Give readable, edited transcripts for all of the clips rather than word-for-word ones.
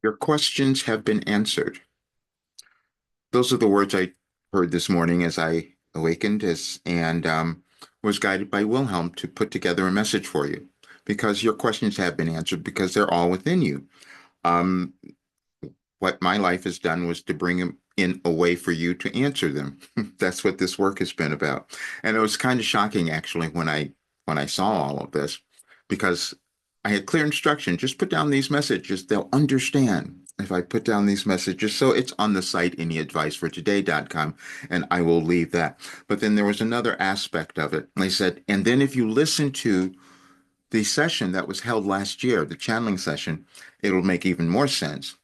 Your questions have been answered. Those are the words I heard this morning as I awakened and was guided by Wilhelm to put together a message for you because your questions have been answered because they're all within you. Um, what my life has done was to bring them in a way for you to answer them. That's what this work has been about. And it was kind of shocking actually when I saw all of this because I had clear instruction. Just put down these messages. They'll understand if I put down these messages. So it's on the site, anyadvicefortoday.com, and I will leave that. But then there was another aspect of it. They said, and then if you listen to the session that was held last year, the channeling session, it'll make even more sense.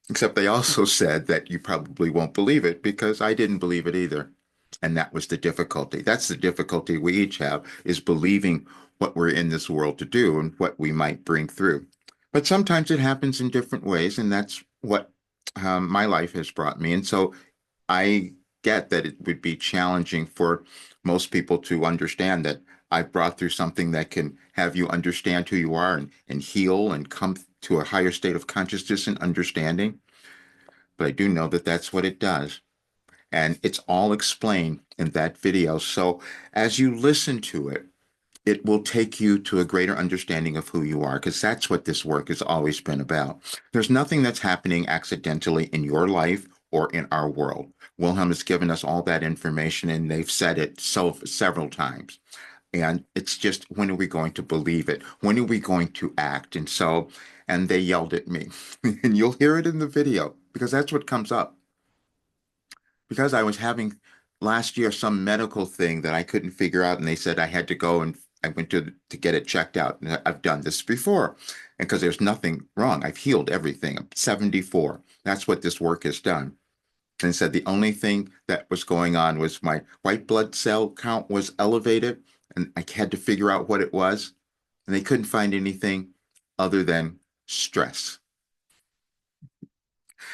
Except they also said that you probably won't believe it because I didn't believe it either. And that was the difficulty. That's the difficulty we each have is believing what we're in this world to do and what we might bring through. But sometimes it happens in different ways, and that's what my life has brought me. And so I get that it would be challenging for most people to understand that I've brought through something that can have you understand who you are and heal and come to a higher state of consciousness and understanding. But I do know that that's what it does. And it's all explained in that video. So as you listen to it, it will take you to a greater understanding of who you are, because that's what this work has always been about. There's nothing that's happening accidentally in your life or in our world. Wilhelm has given us all that information, and they've said it several times. And it's just, when are we going to believe it? When are we going to act? And they yelled at me. And you'll hear it in the video because that's what comes up. Because I was having last year some medical thing that I couldn't figure out, and they said I had to go and I went to get it checked out. And I've done this before, and because there's nothing wrong, I've healed everything. I'm 74. That's what this work has done. And said the only thing that was going on was my white blood cell count was elevated, and I had to figure out what it was, and they couldn't find anything other than stress.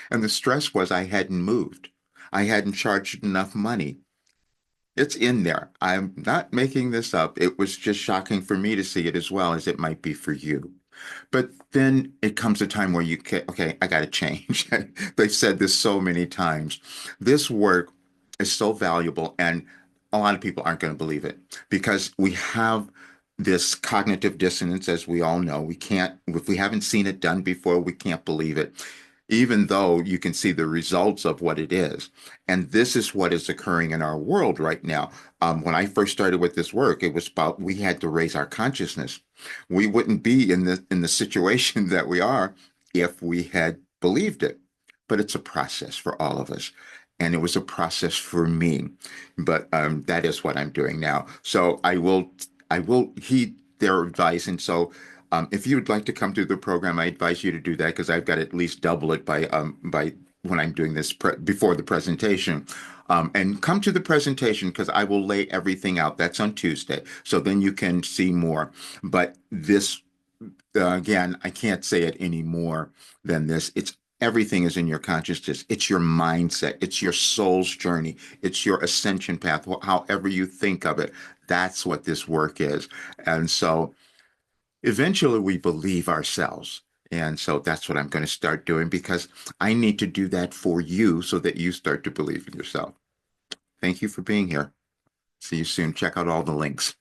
And the stress was I hadn't moved. I hadn't charged enough money. It's in there. I'm not making this up. It was just shocking for me to see it as well as it might be for you. But then it comes a time where okay, I got to change. They've said this so many times. This work is so valuable, and a lot of people aren't going to believe it because we have this cognitive dissonance, as we all know. We can't, if we haven't seen it done before, we can't believe it, even though you can see the results of what it is. And this is what is occurring in our world right now. When I first started with this work, it was about we had to raise our consciousness. We wouldn't be in the situation that we are if we had believed it. But it's a process for all of us. And it was a process for me. But that is what I'm doing now. So I will heed their advice. And so if you would like to come through the program, I advise you to do that because I've got to at least double it by when I'm doing this before the presentation. And come to the presentation because I will lay everything out. That's on Tuesday. So then you can see more. But this, again, I can't say it any more than this. Everything is in your consciousness. It's your mindset. It's your soul's journey. It's your ascension path, however you think of it. That's what this work is. And so eventually we believe ourselves. And so that's what I'm going to start doing because I need to do that for you so that you start to believe in yourself. Thank you for being here. See you soon. Check out all the links.